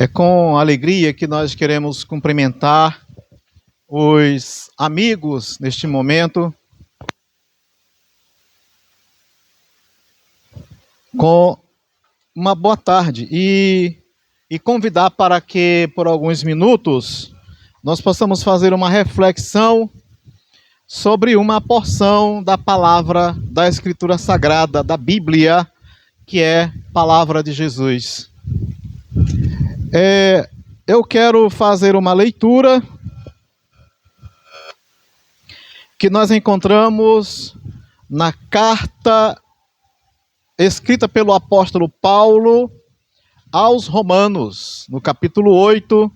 É com alegria que nós queremos cumprimentar os amigos neste momento com uma boa tarde e convidar para que por alguns minutos nós possamos fazer uma reflexão sobre uma porção da palavra da Escritura Sagrada, da Bíblia, que é palavra de Jesus. Eu quero fazer uma leitura que nós encontramos na carta escrita pelo apóstolo Paulo aos Romanos, no capítulo 8,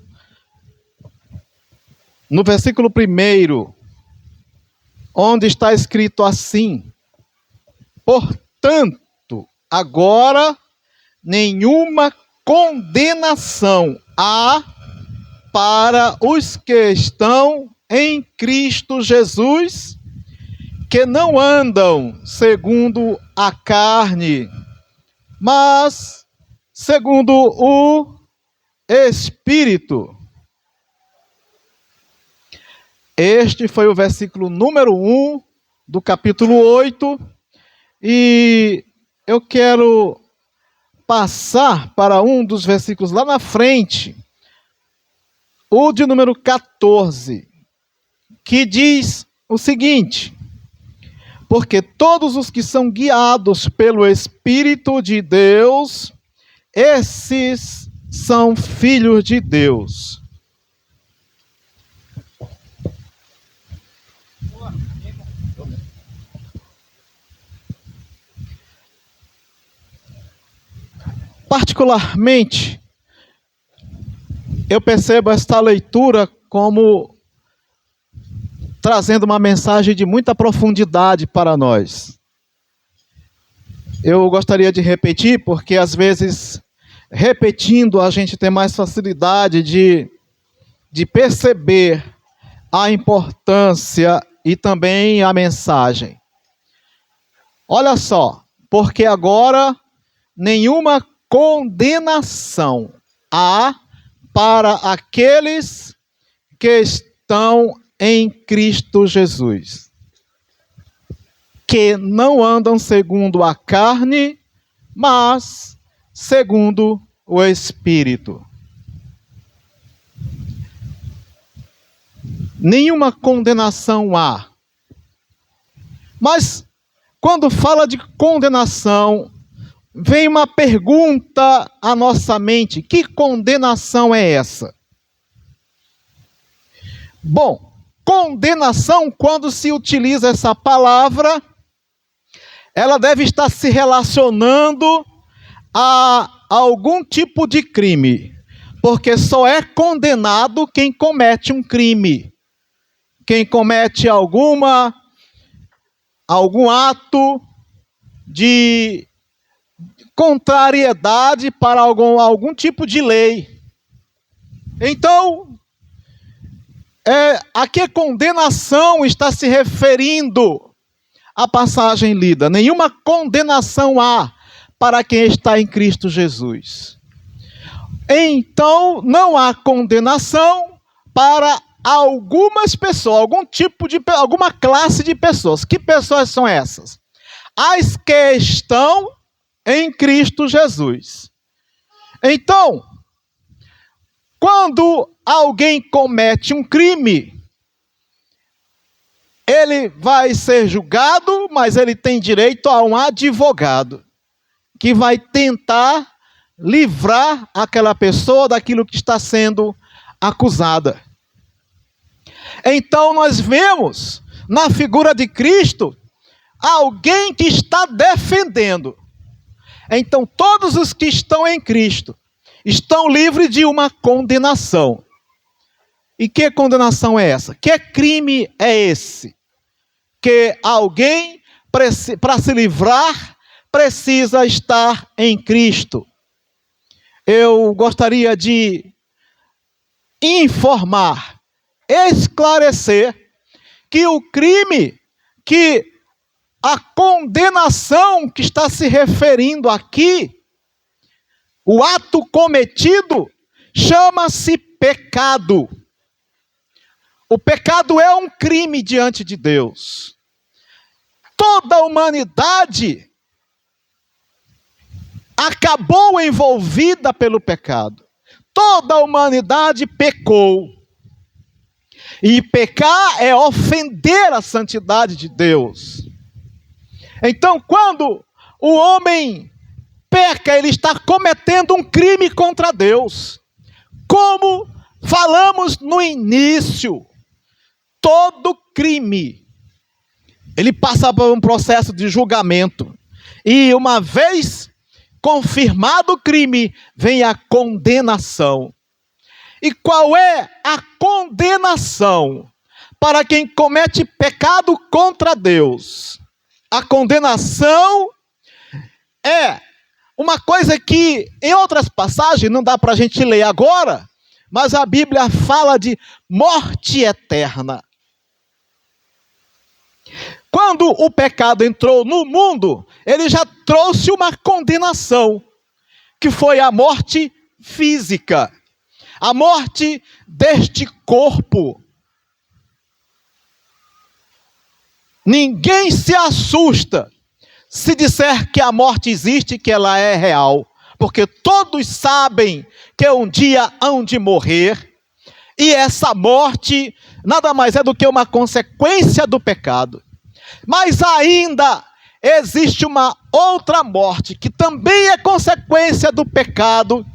no versículo 1, onde está escrito assim: portanto, agora nenhuma condenação há para os que estão em Cristo Jesus, que não andam segundo a carne, mas segundo o Espírito. Este foi o versículo número 1 do capítulo 8, e eu quero passar para um dos versículos lá na frente, o de número 14, que diz o seguinte: porque todos os que são guiados pelo Espírito de Deus, esses são filhos de Deus. Particularmente, eu percebo esta leitura como trazendo uma mensagem de muita profundidade para nós. Eu gostaria de repetir, porque às vezes, repetindo, a gente tem mais facilidade de perceber a importância e também a mensagem. Olha só, porque agora nenhuma condenação há para aqueles que estão em Cristo Jesus, que não andam segundo a carne, mas segundo o Espírito. Nenhuma condenação há. Mas quando fala de condenação, vem uma pergunta à nossa mente: que condenação é essa? Bom, condenação, quando se utiliza essa palavra, ela deve estar se relacionando a algum tipo de crime, porque só é condenado quem comete um crime, quem comete algum ato de contrariedade para algum tipo de lei. Então, a que condenação está se referindo a passagem lida? Nenhuma condenação há para quem está em Cristo Jesus. Então, não há condenação para algumas pessoas, alguma classe de pessoas. Que pessoas são essas? As que estão em Cristo Jesus. Então, quando alguém comete um crime, ele vai ser julgado, mas ele tem direito a um advogado que vai tentar livrar aquela pessoa daquilo que está sendo acusada. Então nós vemos na figura de Cristo alguém que está defendendo. Então todos os que estão em Cristo estão livres de uma condenação. E que condenação é essa? Que crime é esse? Que alguém, para se livrar, precisa estar em Cristo. Eu gostaria de informar, esclarecer, que o crime, que a condenação que está se referindo aqui, o ato cometido, chama-se pecado. O pecado é um crime diante de Deus. Toda a humanidade acabou envolvida pelo pecado. Toda a humanidade pecou. E pecar é ofender a santidade de Deus. Então, quando o homem peca, ele está cometendo um crime contra Deus. Como falamos no início, todo crime, ele passa por um processo de julgamento. E uma vez confirmado o crime, vem a condenação. E qual é a condenação para quem comete pecado contra Deus? A condenação é uma coisa que, em outras passagens, não dá para a gente ler agora, mas a Bíblia fala de morte eterna. Quando o pecado entrou no mundo, ele já trouxe uma condenação, que foi a morte física, a morte deste corpo. Ninguém se assusta se disser que a morte existe, que ela é real, porque todos sabem que um dia hão de morrer, e essa morte nada mais é do que uma consequência do pecado. Mas ainda existe uma outra morte, que também é consequência do pecado,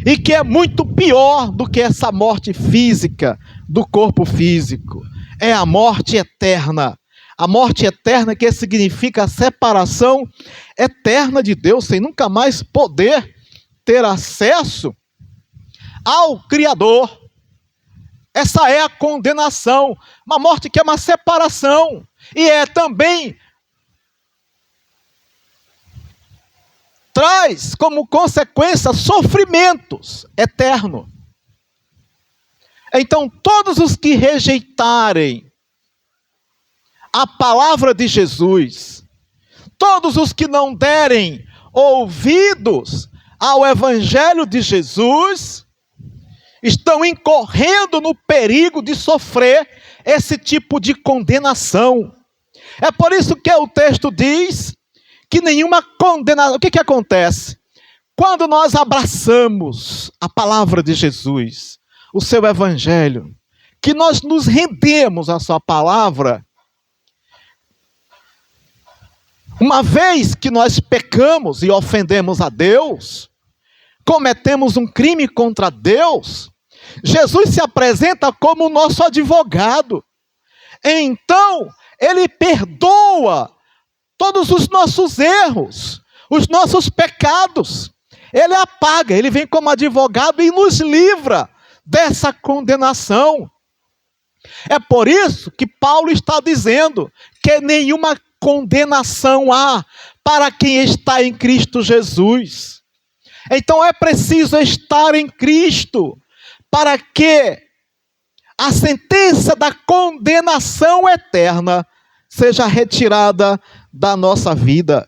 e que é muito pior do que essa morte física, do corpo físico. É a morte eterna. A morte eterna, que significa a separação eterna de Deus, sem nunca mais poder ter acesso ao Criador. Essa é a condenação. Uma morte que é uma separação. E é também traz como consequência sofrimentos eternos. Então, todos os que rejeitarem a palavra de Jesus, todos os que não derem ouvidos ao Evangelho de Jesus, estão incorrendo no perigo de sofrer esse tipo de condenação. É por isso que o texto diz que nenhuma condenação. O que acontece? Quando nós abraçamos a palavra de Jesus, o seu Evangelho, que nós nos rendemos à sua palavra, uma vez que nós pecamos e ofendemos a Deus, cometemos um crime contra Deus, Jesus se apresenta como o nosso advogado. Então, ele perdoa todos os nossos erros, os nossos pecados. Ele apaga, ele vem como advogado e nos livra dessa condenação. É por isso que Paulo está dizendo que nenhuma condenação há para quem está em Cristo Jesus. Então é preciso estar em Cristo para que a sentença da condenação eterna seja retirada da nossa vida.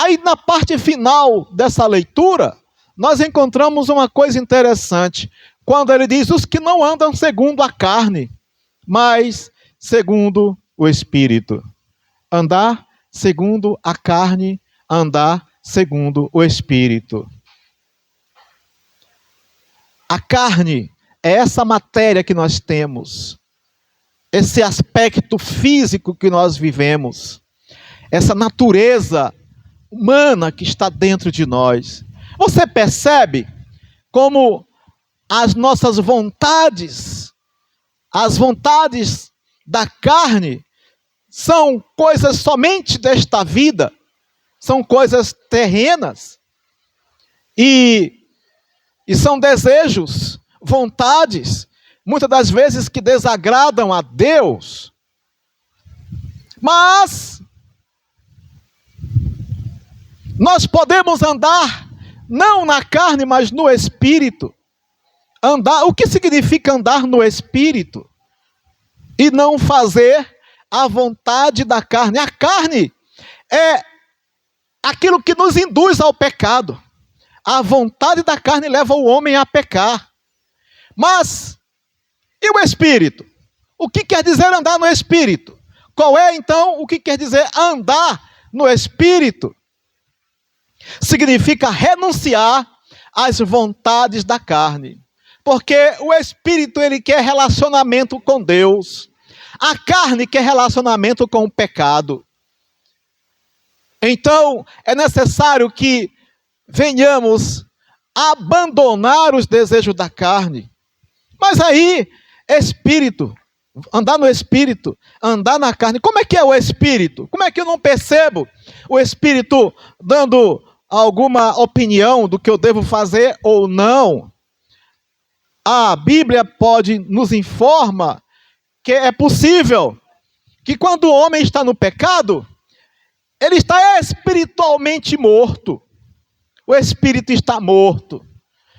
Aí na parte final dessa leitura, nós encontramos uma coisa interessante, quando ele diz: os que não andam segundo a carne, mas segundo o Espírito. Andar segundo a carne, andar segundo o Espírito. A carne é essa matéria que nós temos, esse aspecto físico que nós vivemos, essa natureza humana que está dentro de nós. Você percebe como as nossas vontades, as vontades da carne, são coisas somente desta vida, são coisas terrenas, e são desejos, vontades, muitas das vezes que desagradam a Deus. Mas nós podemos andar não na carne, mas no Espírito. Andar, o que significa andar no Espírito? E não fazer a vontade da carne. A carne é aquilo que nos induz ao pecado. a vontade da carne leva o homem a pecar. Mas, e o Espírito? O que quer dizer andar no Espírito? Qual é, então, o que quer dizer andar no Espírito? Significa renunciar às vontades da carne. Porque o Espírito, ele quer relacionamento com Deus. A carne quer relacionamento com o pecado. Então, é necessário que venhamos abandonar os desejos da carne. Mas aí, Espírito, andar no Espírito, andar na carne. Como é que é o Espírito? Como é que eu não percebo o Espírito dando alguma opinião do que eu devo fazer ou não? A Bíblia nos informa que é possível que quando o homem está no pecado, ele está espiritualmente morto. O espírito está morto.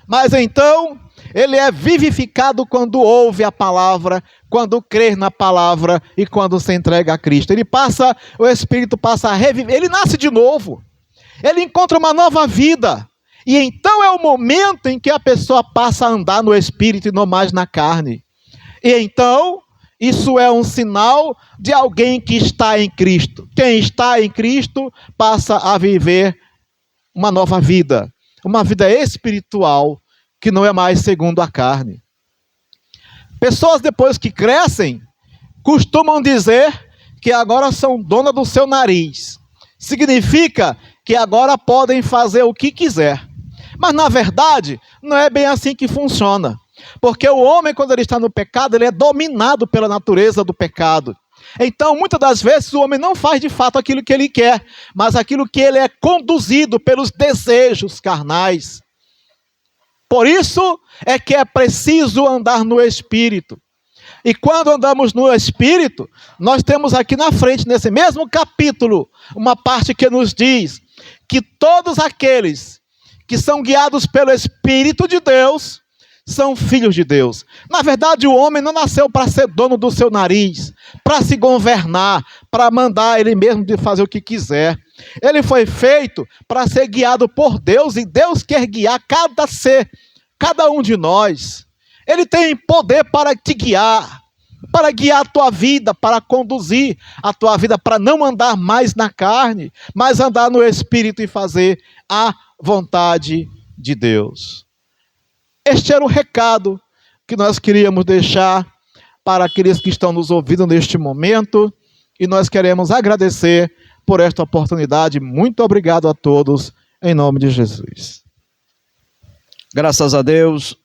Mas então, ele é vivificado quando ouve a palavra, quando crê na palavra e quando se entrega a Cristo. O espírito passa a reviver, ele nasce de novo. Ele encontra uma nova vida. E então é o momento em que a pessoa passa a andar no espírito e não mais na carne. E então, isso é um sinal de alguém que está em Cristo. Quem está em Cristo passa a viver uma nova vida. Uma vida espiritual que não é mais segundo a carne. Pessoas depois que crescem, costumam dizer que agora são donas do seu nariz. Significa que agora podem fazer o que quiser. Mas na verdade, não é bem assim que funciona. Porque o homem, quando ele está no pecado, ele é dominado pela natureza do pecado. Então, muitas das vezes, o homem não faz de fato aquilo que ele quer, mas aquilo que ele é conduzido pelos desejos carnais. Por isso é que é preciso andar no Espírito. E quando andamos no Espírito, nós temos aqui na frente, nesse mesmo capítulo, uma parte que nos diz que todos aqueles que são guiados pelo Espírito de Deus são filhos de Deus. Na verdade, o homem não nasceu para ser dono do seu nariz, para se governar, para mandar ele mesmo de fazer o que quiser. Ele foi feito para ser guiado por Deus, e Deus quer guiar cada ser, cada um de nós. Ele tem poder para te guiar, para guiar a tua vida, para conduzir a tua vida, para não andar mais na carne, mas andar no Espírito e fazer a vontade de Deus. Este era o recado que nós queríamos deixar para aqueles que estão nos ouvindo neste momento, e nós queremos agradecer por esta oportunidade. Muito obrigado a todos, em nome de Jesus. Graças a Deus.